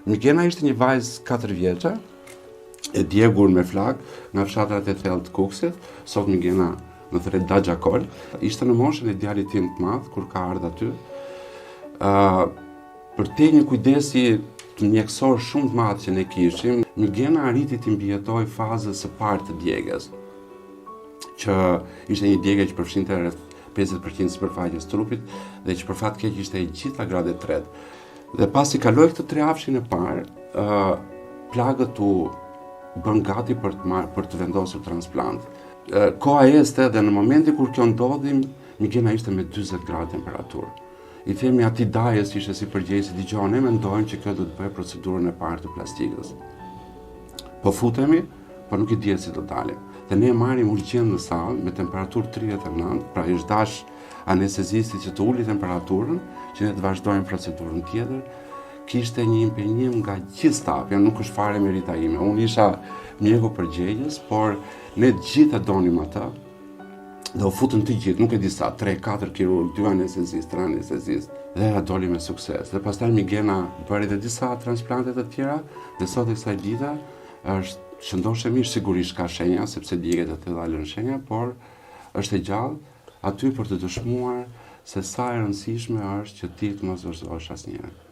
Migena ishte një vajzë 4 vjeçe, e djegur me flak nga fshatrat e thellë të Kukësit, sot Migena në thret Daxhakol. Ishte në moshën e djalit tim të madh kur ka ardhur aty. Për te një kujdesi të mjekësor shumë të madh që ne kishim, Migena arriti të mbijetoj fazës së parë të djegës, që ishte një djegë që përfshinte rreth 50% sipërfaqes trupit dhe që për fat keq ishte e gjitha grade 3. Dhe pasi kaloi këtë 3 javëshin e parë, plagët u bën gati për të vendosur transplant. Koha este dhe në momentin kur kjo ndodhi, Migena ishte me 40 gradë temperaturë. I themi atij dajës ishte si përgjegjësi, dëgjoj, ne mendojmë që kjo do të bëjë procedurën e parë të plastikës. Po futemi, por nuk i dihet si do dalim. Dhe ne marrim urgjent në sallë me temperaturë 39, pra i dash anestezisti që të uli temperaturën, që ne të vazhdojmë procedurën tjetër. Kishte një impenjim nga gjithë stafi, nuk është fare merita ime. Unë isha mjeku përgjegjës, por ne të gjithë e donim atë. Dhe u futën të gjithë, nuk e di sa, 3-4 kirurg, 2 anestezist, 3 anestezist. Dhe ja doli me sukses. Dhe pastaj Migena bëri edhe disa transplante të tjera, dhe sot e kësaj dite është shëndoshemi, sigurisht ka shenja, sepse djegët e thella lën shenja, por është e gjallë aty për të dëshmuar se sa e rëndësishme është që ti të mos vazhdosh asnjëherë.